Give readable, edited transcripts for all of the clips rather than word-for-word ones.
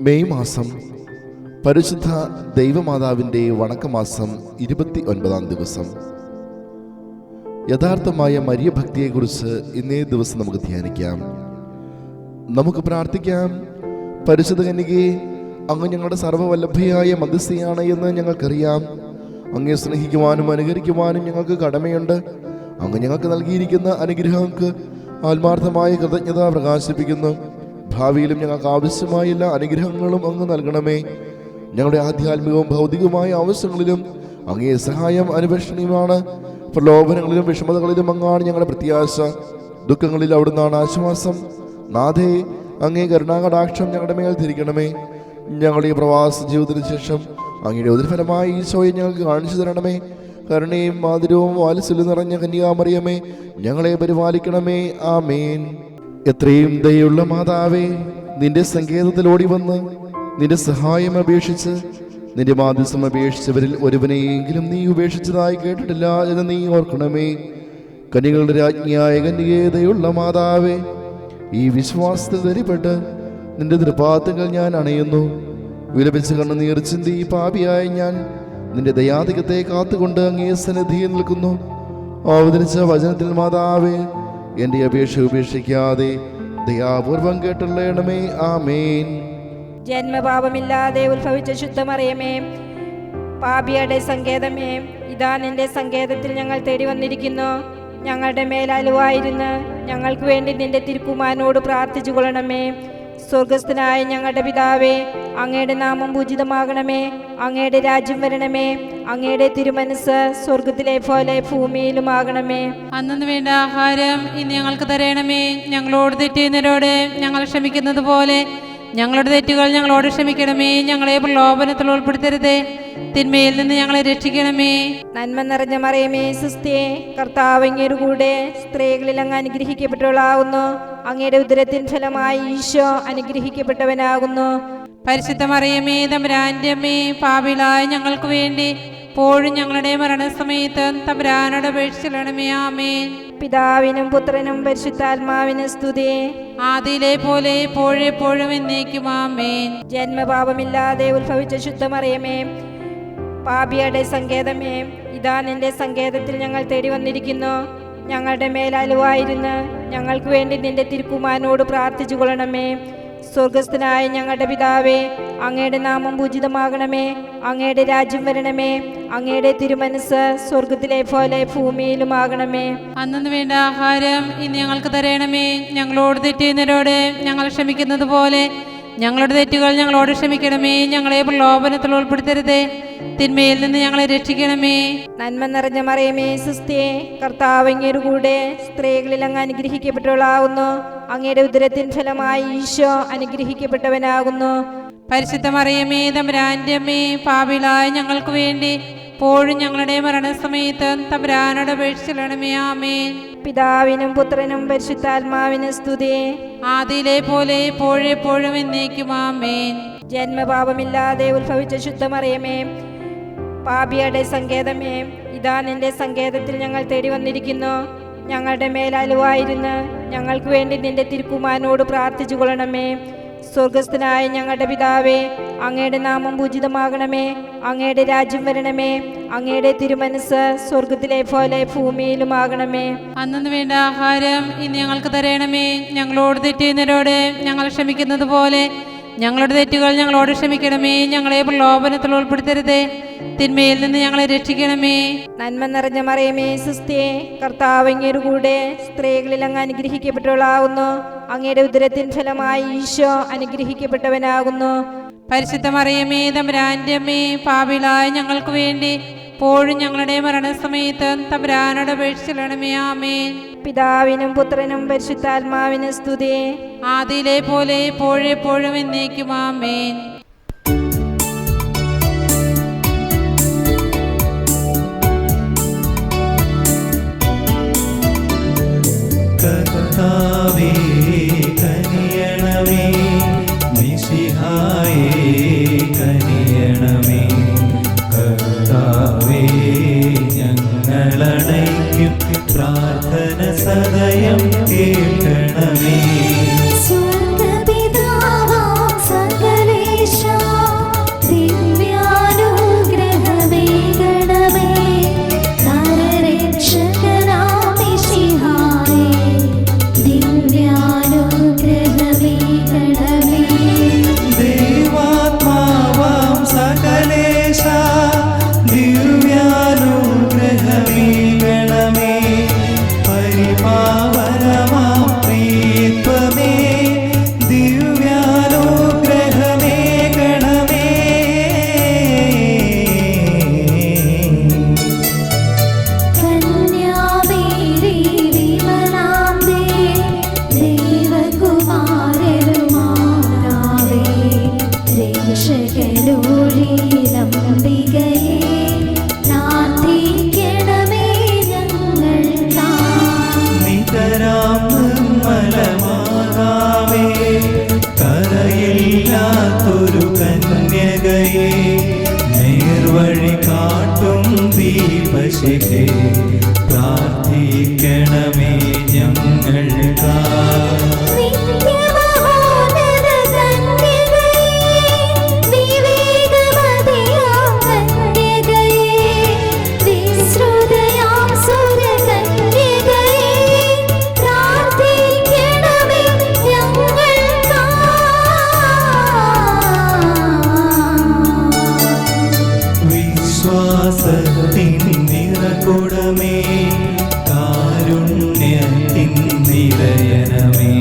May മാസം പരിശുദ്ധ ദൈവമാതാവിൻ്റെ വണക്കമാസം 29-ാം ദിവസം. യഥാർത്ഥമായ മരിയ ഭക്തിയെക്കുറിച്ച് ഇന്നേ ദിവസം നമുക്ക് ധ്യാനിക്കാം. നമുക്ക് പ്രാർത്ഥിക്കാം. പരിശുദ്ധ കന്യകേ, അങ്ങ് ഞങ്ങളുടെ സർവ്വവല്ലഭയായ മധ്യസ്ഥയാണ് എന്ന് ഞങ്ങൾക്കറിയാം. അങ്ങയെ സ്നേഹിക്കുവാനും അനുകരിക്കുവാനും ഞങ്ങൾക്ക് കടമയുണ്ട്. അങ്ങ് ഞങ്ങൾക്ക് നൽകിയിരിക്കുന്ന അനുഗ്രഹങ്ങൾക്ക് ആത്മാർത്ഥമായ കൃതജ്ഞത പ്രകാശിപ്പിക്കുന്നു. ഭാവിയിലും ഞങ്ങൾക്ക് ആവശ്യമായ എല്ലാ അനുഗ്രഹങ്ങളും അങ്ങ് നൽകണമേ. ഞങ്ങളുടെ ആധ്യാത്മികവും ഭൗതികവുമായ ആവശ്യങ്ങളിലും അങ്ങയെ സഹായം അനുപേക്ഷണീയമാണ്. പ്രലോഭനങ്ങളിലും വിഷമതകളിലും അങ്ങാണ് ഞങ്ങളുടെ പ്രത്യാശ. ദുഃഖങ്ങളിൽ അവിടുന്നാണ് ആശ്വാസം. നാഥേ, അങ്ങേ കരുണാകടാക്ഷം ഞങ്ങളുടെ മേൽ ധരിക്കണമേ. ഞങ്ങളുടെ ഈ പ്രവാസ ജീവിതത്തിന് ശേഷം അങ്ങയുടെ ഉദരഫലമായി ഈശോയെ ഞങ്ങൾക്ക് കാണിച്ചു തരണമേ. കരുണയും മാധുര്യവും വാത്സല്യം നിറഞ്ഞ കന്യാമറിയമേ, ഞങ്ങളെ പരിപാലിക്കണമേ. ആമേൻ. എത്രയും ദയുള്ള മാതാവേ, നിന്റെ സങ്കേതത്തിൽ ഓടി വന്ന് നിന്റെ സഹായം അപേക്ഷിച്ച് നിന്റെ മാധ്യസ്ഥം അപേക്ഷിച്ചവരിൽ ഒരുവനെയെങ്കിലും നീ ഉപേക്ഷിച്ചതായി കേട്ടിട്ടില്ല എന്ന് നീ ഓർക്കണമേ. കന്യകളുടെ രാജ്ഞിയായ കന്യകേ, ദയുള്ള മാതാവേ, ഈ വിശ്വാസത്തിൽ ധരിപ്പെട്ട് നിന്റെ തൃപ്പാദങ്ങൾ ഞാൻ അണയുന്നു. വിലപിച്ച് കണ്ണുനീർ ചിന്തി പാപിയായ ഞാൻ നിന്റെ ദയാധികത്തെ കാത്തുകൊണ്ട് അങ്ങേ സന്നിധിയിൽ നിൽക്കുന്നു. അവതരിച്ച വചനത്തിൽ മാതാവേ, എൻ്റെ അപേക്ഷ ഉപേക്ഷിക്കാതെ ദയാപൂർവം കേട്ടുള്ളണമേ. ആമേൻ. ജന്മപാപമില്ലാതെ ഉത്ഭവിച്ച ശുദ്ധമറിയമേ, പാപിയുടെ സങ്കേതമേ, ഇതാ നിന്റെ സങ്കേതത്തിൽ ഞങ്ങൾ തേടി വന്നിരിക്കുന്നു. ഞങ്ങളുടെ മേലലുവായിരുന്ന് ഞങ്ങൾക്ക് വേണ്ടി നിന്റെ തിരുക്കുമാരനോട് പ്രാർത്ഥിച്ചു കൊള്ളണമേ. സ്വർഗസ്ഥനായ ഞങ്ങളുടെ പിതാവേ, അങ്ങയുടെ നാമം പൂജിതമാകണമേ. അങ്ങയുടെ രാജ്യം വരണമേ. അങ്ങയുടെ തിരുമനസ് സ്വർഗത്തിലെ പോലെ ഭൂമിയിലുമാകണമേ. അന്നു വേണ്ട ആഹാരം ഇന്ന് ഞങ്ങൾക്ക് തരണമേ. ഞങ്ങളോട് തെറ്റുന്നവരോട് ഞങ്ങൾ ക്ഷമിക്കുന്നത് പോലെ ഞങ്ങളുടെ തെറ്റുകൾ ഞങ്ങളോട് ക്ഷമിക്കണമേ. ഞങ്ങളെ പ്രലോഭനത്തിൽ ഉൾപ്പെടുത്തരുതേ, തിന്മയിൽ നിന്ന് ഞങ്ങളെ രക്ഷിക്കണമേ. നന്മ നിറഞ്ഞ മറിയമേ, സുസ്ഥിയേ, കർത്താവ് അങ്ങയുടെ കൂടെ സ്ത്രീകളിൽ അങ്ങ് അനുഗ്രഹിക്കപ്പെട്ടവളാകുന്നു. അങ്ങയുടെ ഉദരത്തിൻ ഫലമായി ഈശോ അനുഗ്രഹിക്കപ്പെട്ടവനാകുന്നു. പരിശുദ്ധ മറിയമേ, തമ്പുരാന്റെ അമ്മേ, പാപികളായ ഞങ്ങൾക്ക് വേണ്ടി ഇപ്പോഴും ഞങ്ങളുടെ മരണസമയത്ത് തമ്പുരാനോട് അപേക്ഷിക്കണമേ. ആമേൻ. പിതാവിനും പുത്രനും പരിശുദ്ധാത്മാവിനും സ്തുതി. ആദിയിലെ പോലെ എപ്പോഴും എന്നേക്കും. ആമേൻ. ജന്മപാപമില്ലാതെ ഉത്ഭവിച്ച ശുദ്ധമറിയമേ, പാപിയുടെ സങ്കേതമേ, ഇതാ നിന്റെ സങ്കേതത്തിൽ ഞങ്ങൾ തേടി വന്നിരിക്കുന്നു. ഞങ്ങളുടെ മേലലുവായിരുന്ന് ഞങ്ങൾക്ക് വേണ്ടി നിന്റെ തിരുക്കുമാരനോട് പ്രാർത്ഥിച്ചു കൊള്ളണമേ. സ്വർഗസ്ഥനായ ഞങ്ങളുടെ പിതാവേ, അങ്ങയുടെ നാമം പൂജിതമാകണമേ. അങ്ങയുടെ രാജ്യം വരണമേ. അങ്ങയുടെ തിരുമനസ് സ്വർഗത്തിലെ പോലെ ഭൂമിയിലുമാകണമേ. അന്നു വേണ്ട ആഹാരം ഇന്ന് ഞങ്ങൾക്ക് തരണമേ. ഞങ്ങളോട് തെറ്റുന്നവരോട് ഞങ്ങൾ ക്ഷമിക്കുന്നത് പോലെ ഞങ്ങളുടെ തെറ്റുകൾ ഞങ്ങളോട് ക്ഷമിക്കണമേ. ഞങ്ങളെ പ്രലോഭനത്തിൽ ഉൾപ്പെടുത്തരുതേ, തിന്മയിൽ നിന്ന് ഞങ്ങളെ രക്ഷിക്കണമേ. നന്മ നിറഞ്ഞ മറിയമേ, സുസ്ഥിയേ, കർത്താവ് അങ്ങയുടെ കൂടെ സ്ത്രീകളിൽ അങ്ങ് അനുഗ്രഹിക്കപ്പെട്ടവളാകുന്നു. അങ്ങയുടെ ഉദരത്തിൻ ഫലമായി ഈശോ അനുഗ്രഹിക്കപ്പെട്ടവനാകുന്നു. പരിശുദ്ധ മറിയമേ, തമ്പുരാന്റെ അമ്മേ, പാപികളായ ഞങ്ങൾക്ക് വേണ്ടി ഇപ്പോഴും ഞങ്ങളുടെ മരണസമയത്ത് തമ്പുരാനോട് അപേക്ഷിക്കണമേ. ആമേൻ. പിതാവിനും പുത്രനും പരിശുദ്ധാത്മാവിനും സ്തുതി. ആദിയിലെ പോലെ എപ്പോഴും എന്നേക്കും. ആമേൻ. ജന്മപാപമില്ലാതെ ഉത്ഭവിച്ച ശുദ്ധമറിയമേ, പാപിയുടെ സങ്കേതമേ, ഇതാ നിന്റെ സങ്കേതത്തിൽ ഞങ്ങൾ തേടി വന്നിരിക്കുന്നു. ഞങ്ങളുടെ മേലലുവായിരുന്ന് ഞങ്ങൾക്ക് വേണ്ടി നിന്റെ തിരുക്കുമാരനോട് പ്രാർത്ഥിച്ചു കൊള്ളണമേ. സ്വർഗസ്ഥനായ ഞങ്ങളുടെ പിതാവേ, അങ്ങയുടെ നാമം പൂജിതമാകണമേ. അങ്ങയുടെ രാജ്യം വരണമേ. അങ്ങയുടെ തിരുമനസ് സ്വർഗത്തിലെ പോലെ ഭൂമിയിലുമാകണമേ. അന്നു വേണ്ട ആഹാരം ഇന്ന് ഞങ്ങൾക്ക് തരണമേ. ഞങ്ങളോട് തെറ്റുന്നവരോട് ഞങ്ങൾ ക്ഷമിക്കുന്നത് പോലെ ഞങ്ങളുടെ തെറ്റുകൾ ഞങ്ങളോട് ക്ഷമിക്കണമേ. ഞങ്ങളെ പ്രലോഭനത്തിൽ ഉൾപ്പെടുത്തരുതേ, തിന്മയിൽ നിന്ന് ഞങ്ങളെ രക്ഷിക്കണമേ. നന്മ നിറഞ്ഞ മറിയമേ, സുസ്ഥിയേ, കർത്താവ് അങ്ങയുടെ കൂടെ സ്ത്രീകളിൽ അങ്ങ് അനുഗ്രഹിക്കപ്പെട്ടവളാകുന്നു. അങ്ങയുടെ ഉദരത്തിൻ ഫലമായി ഈശോ അനുഗ്രഹിക്കപ്പെട്ടവനാകുന്നു. പരിശുദ്ധ മറിയമേ, തമ്പുരാന്റെ അമ്മേ, പാപികളായ ഞങ്ങൾക്ക് വേണ്ടി ഇപ്പോഴും ഞങ്ങളുടെ മരണസമയത്ത് തമ്പുരാനോട് അപേക്ഷിക്കണമേ. ആമേൻ. പിതാവിനും പുത്രനും പരിശുദ്ധാത്മാവിനും സ്തുതി. ആദിയിലെ പോലെ എപ്പോഴും എന്നേക്കും. ആമേൻ. കർത്താവേ കനിയണമേ, മിശിഹായേ കനിയണമേ. കർത്താവേ ഞങ്ങളണയ്ക്കും പ്രാർത്ഥന സദയം കേൾക്കണമേ. സ്വർഗ്ഗപിതാവാം സകലേശ മിശിഹേ പ്രാർത്ഥിക്കണമേ ഞങ്ങൾക്കായി. വിശ്വാസത്തിൻ നിറകുടമേ കാരുണ്യത്തിൻ നിരയനമേ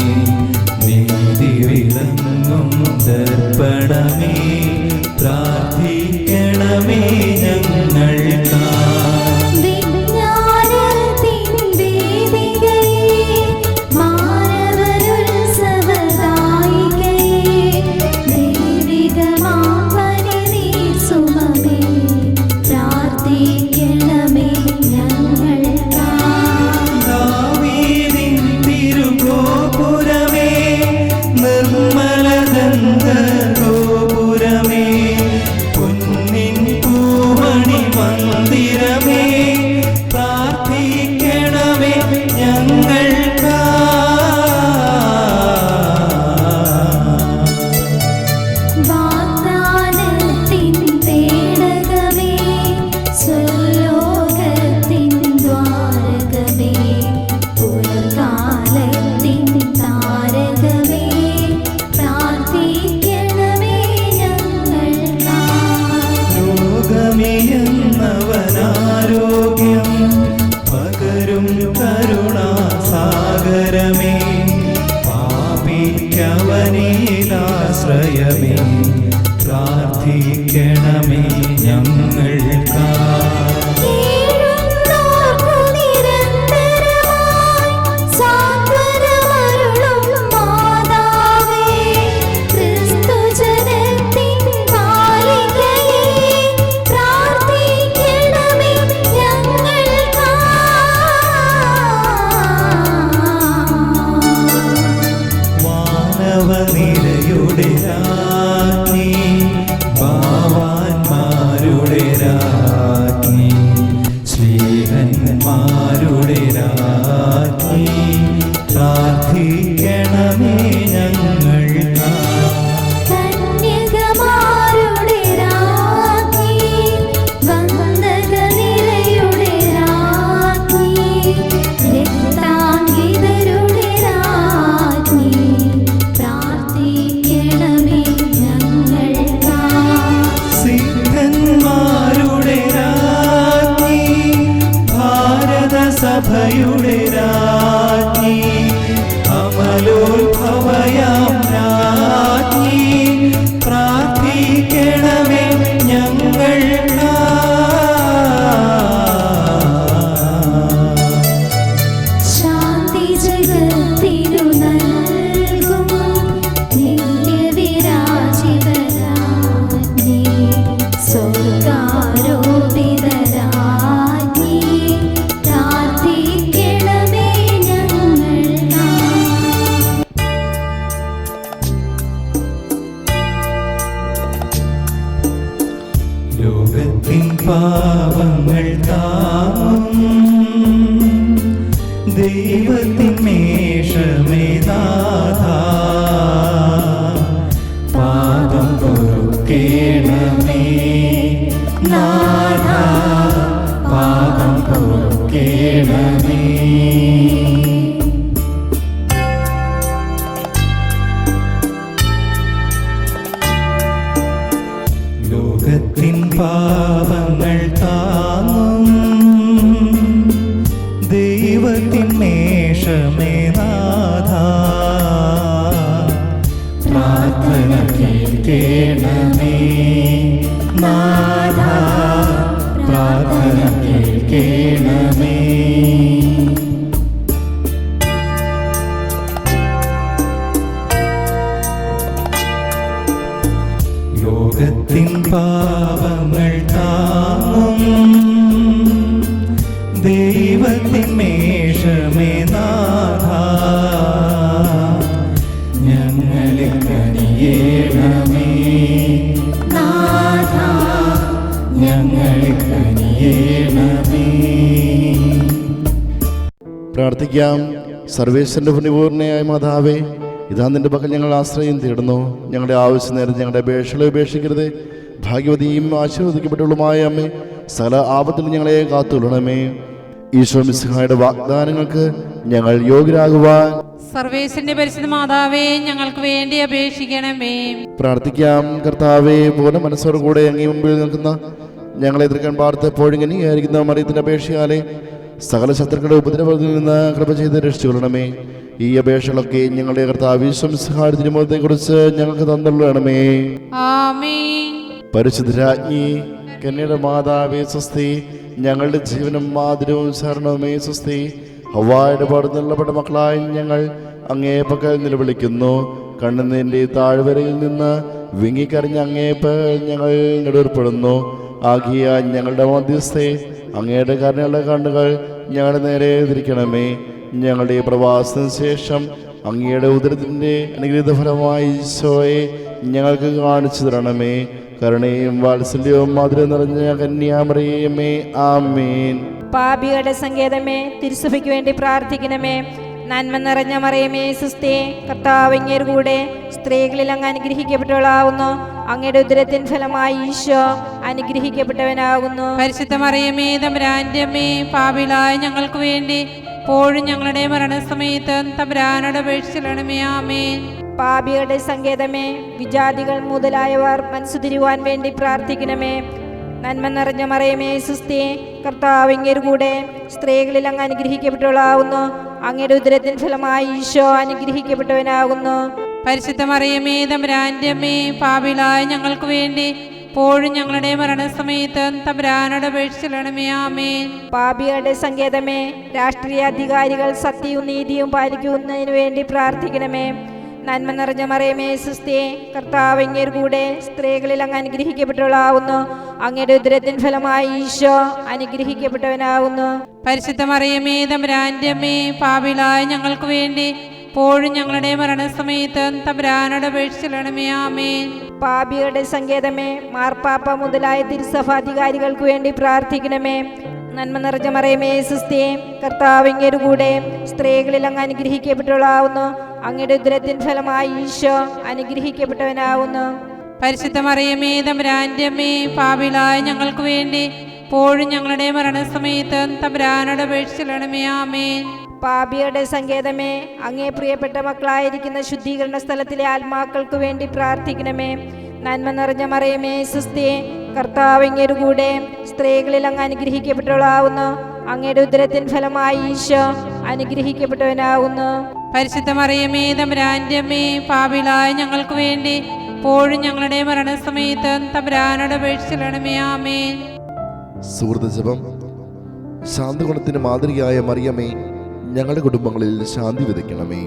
നീതി വിളങ്ങും ദർപ്പണമേ പ്രാർത്ഥിക്കണമേ ഞങ്ങൾക്കായി. രോഗമിയെന്നവനാരോഗ്യം പകരും കരുണാസാഗരമേ പാപിക്കവനിലാശ്രയമേ പ്രാർത്ഥിക്കണമേ ഞങ്ങൾക്കായി. നിരയുടെ രാജ്ഞി ഭാവാന്മാരുടെ രാജ്ഞി ശ്രീഹന്മാരുടെ രാജ്ഞി പ്രാർത്ഥിക്കണമേ ഞങ്ങൾക്കായി. സഭയുടെ രാജ്ഞി അമലോത്ഭവയാം രാജ്ഞി പ്രാർത്ഥിക്കണമേ ഞങ്ങൾക്കായി. ശാന്തി ജഗത്തിനു നൽകും നിത്യവിരാജിതരാജ്ഞി സ്വർഗാരോപിതരാജ്ഞി പ്രാർത്ഥിക്കണമേ ഞങ്ങൾക്കായി. ലോകത്തിൻ പാപങ്ങൾ താങ്ങും ദൈവത്തിൻ മേഷമേ നാഥാ പാപം പൊറുക്കേണമേ നാഥാ പാപം പൊറുക്കേണമേ. ലോകത്തിൻ പാപങ്ങൾ താങ്ങും ദൈവത്തിൻ മേഷമേ നാഥാ പ്രാർത്ഥന കേൾക്കേണമേ നാഥാ പ്രാർത്ഥന കേൾക്കേണമേ. ലോകത്തിൻ പാപങ്ങൾ താങ്ങും ദൈവത്തിൻ മേഷമേ നാഥാ ഞങ്ങളെ കനിയേണമേ നാഥാ ഞങ്ങളെ കനിയേണമേ. പ്രാർത്ഥിക്കാം. സർവേശ്വരന്റെ പുണ്യപൂർണ്ണയായ മാതാവേ, ഇതാ നിന്റെ പക്കൽ ഞങ്ങൾ ആശ്രയം തേടുന്നു. ഞങ്ങളുടെ ആവശ്യ നേരം ഞങ്ങളുടെ അപേക്ഷകളെ ഉപേക്ഷിക്കരുത്. ഭാഗ്യവതിയും ആശീർവദിക്കപ്പെട്ടുള്ളതുമായ അമ്മേ, സകല ആപത്തിൽ ഞങ്ങളെ കാത്തുകൊള്ളണമേ. ഈശോ മിശിഹായുടെ വാഗ്ദാനങ്ങൾക്ക് ഞങ്ങൾ യോഗ്യരാകുവാൻ സർവേശ്വരന്റെ പരിശുദ്ധ മാതാവേ, ഞങ്ങൾക്ക് വേണ്ടി അപേക്ഷിക്കണമേ. പ്രാർത്ഥിക്കാം. കർത്താവേ, പൂർണ്ണ മനസ്സോടുകൂടെ അങ്ങേ മുമ്പിൽ നിൽക്കുന്ന ഞങ്ങളെ എതിർക്കാൻ പാർത്തപ്പോഴും ഇനിയായിരിക്കുന്ന മറിയത്തിന്റെ അപേക്ഷയാലെ സകല ശത്രുക്കളുടെ ഉപദ്രവത്തിൽ നിന്ന് കൃപ ചെയ്ത് രക്ഷിച്ചുകൊള്ളണമേ. ഈ അപേക്ഷകളൊക്കെ ഞങ്ങളുടെ കർത്താവ് ഈശോ മിശിഹായുടെ തിരുമുഖത്തെ കുറിച്ച് ഞങ്ങൾക്ക് തന്നുള്ളണമേ. ആമേൻ. പരിശുദ്ധരാജ്ഞി കന്യയുടെ മാതാവേ സ്വസ്തി. ഞങ്ങളുടെ ജീവനും മാതിരവും ശരണവുമേ സ്വസ്തി. ഹവ്വായുടെ പാടുന്നള്ളപ്പെട്ട മക്കളായ ഞങ്ങൾ അങ്ങേ പക്കൽ നിലവിളിക്കുന്നു. കണ്ണുനീരിന്റെ താഴ്വരയിൽ നിന്ന് വിങ്ങിക്കറിഞ്ഞ അങ്ങേ പക്കൽ ഞങ്ങൾ നെടുവേർപ്പെടുന്നു. ആകിയ ഞങ്ങളുടെ മധ്യസ്ഥെ, അങ്ങയുടെ കരുണയുള്ള കണ്ണുകൾ ഞങ്ങളുടെ നേരെ തിരിക്കണമേ. ഞങ്ങളുടെ പ്രവാസത്തിന് ശേഷം അങ്ങയുടെ ഉദരത്തിൻ്റെ അനുഗ്രഹീത ഫലമായി ഈശോയെ ഞങ്ങൾക്ക് കാണിച്ചു തരണമേ. കരുണയും വാത്സല്യവും മധുരം നിറഞ്ഞ കന്യാമറിയമേ, ആമേൻ. പാപികളുടെ സങ്കേതമേ, തിരുസഭയ്ക്ക് വേണ്ടി പ്രാർത്ഥിക്കണമേ. നന്മ നിറഞ്ഞ മറിയമേ സുസ്ഥേ, കർത്താവ് അങ്ങയുടെ കൂടെ സ്ത്രീകളിൽ അങ്ങ് അനുഗ്രഹിക്കപ്പെട്ടവളാവുന്നു. അങ്ങയുടെ ഉദരത്തിൻ ഫലമായി ഈശോ അനുഗ്രഹിക്കപ്പെട്ടവനാകുന്നു. പരിശുദ്ധ മറിയമേ, തമ്പുരാന്റെ അമ്മേ, പാപികളായ ഞങ്ങൾക്ക് വേണ്ടി ഇപ്പോഴും ഞങ്ങളുടെ മരണസമയത്ത് തമ്പുരാനോട് അപേക്ഷിക്കണമേ. ആമേൻ. പാപികളുടെ സങ്കേതമേ, വിജാതികൾ മുതലായവർ മനസ്സുതിരുവാൻ വേണ്ടി പ്രാർത്ഥിക്കണമേ. നന്മ നിറഞ്ഞ മറിയമേ സുസ്ഥേ, കർത്താവ് അങ്ങയുടെ കൂടെ സ്ത്രീകളിൽ അങ്ങ് അനുഗ്രഹിക്കപ്പെട്ടവളാവുന്നു. അങ്ങയുടെ ഉദരത്തിൻ ഫലമായി ഈശോ അനുഗ്രഹിക്കപ്പെട്ടവനാകുന്നു. പരിശുദ്ധ മറിയമേ, തമ്പുരാന്റെ അമ്മേ, പാപികളായ ഞങ്ങൾക്ക് വേണ്ടി ഇപ്പോഴും ഞങ്ങളുടെ മരണസമയത്ത് തമ്പുരാനോട് അപേക്ഷിക്കണമേ. ആമേൻ. പാപികളുടെ സങ്കേതമേ, രാഷ്ട്രീയ അധികാരികൾ സത്യവും നീതിയും പാലിക്കുന്നതിന് വേണ്ടി പ്രാർത്ഥിക്കണമേ. നന്മ നിറഞ്ഞ മറിയമേ സുസ്ഥേ, കർത്താവ് അങ്ങയുടെ കൂടെ സ്ത്രീകളിൽ അങ്ങ് അനുഗ്രഹിക്കപ്പെട്ടവളാവുന്നു. അങ്ങയുടെ ഉദരത്തിൻ ഫലമായി ഈശോ അനുഗ്രഹിക്കപ്പെട്ടവനാവുന്നു. പരിശുദ്ധ മറിയമേ, തമ്പുരാന്റെ അമ്മേ, പാപികളായ ഞങ്ങൾക്ക് വേണ്ടി ഇപ്പോഴും ഞങ്ങളുടെ മരണസമയത്ത് തമ്പുരാനോട് അപേക്ഷിക്കണമേ. ആമേൻ. പാപികളുടെ സങ്കേതമേ, മാർപ്പാപ്പ മുതലായ തിരുസഭാധികാരികൾക്ക് വേണ്ടി പ്രാർത്ഥിക്കണമേ. നന്മ നിറഞ്ഞ മറിയമേ സുസ്ഥേ, കർത്താവ് അങ്ങയുടെ കൂടെ സ്ത്രീകളിൽ അങ്ങ് അനുഗ്രഹിക്കപ്പെട്ടവളാവുന്നു. അങ്ങയുടെ ഉദരത്തിൻ ഫലമായി ഈശോ അനുഗ്രഹിക്കപ്പെട്ടവനാവുന്നു. പരിശുദ്ധ മറിയമേ, തമ്പുരാന്റെ അമ്മേ, പാപികളായ ഞങ്ങൾക്ക് വേണ്ടി ഇപ്പോഴും ഞങ്ങളുടെ മരണസമയത്ത് തമ്പുരാനോട് അപേക്ഷിക്കണമേ. ആമേൻ. പാപികളുടെ സങ്കേതമേ, അങ്ങേ പ്രിയപ്പെട്ട മക്കളായിരിക്കുന്ന ശുദ്ധീകരണ സ്ഥലത്തിലെ ആത്മാക്കൾക്ക് വേണ്ടി പ്രാർത്ഥിക്കണമേ. നന്മ നിറഞ്ഞ മറിയമേ സുസ്ഥേ, കർത്താവ് അങ്ങയുടെ കൂടെ സ്ത്രീകളിൽ അങ്ങ് അനുഗ്രഹിക്കപ്പെട്ടവളാവുന്നു. അങ്ങയുടെ ഉദരത്തിൻ ഫലമായി ഈശോ അനുഗ്രഹിക്കപ്പെട്ടവനാവുന്നു. പരിശുദ്ധ മറിയമേ, തമ്പുരാന്റെ അമ്മേ, പാപികളായ ഞങ്ങൾക്ക് വേണ്ടി ഇപ്പോഴും ഞങ്ങളുടെ മരണസമയത്ത് തമ്പുരാനോട് അപേക്ഷിക്കണമേ. ആമേൻ. സുഹൃത്ത് ജപം. ശാന്തഗുണത്തിന് മാതൃകയായ മറിയമേ, ഞങ്ങളുടെ കുടുംബങ്ങളിൽ ശാന്തി വിതയ്ക്കണമേ.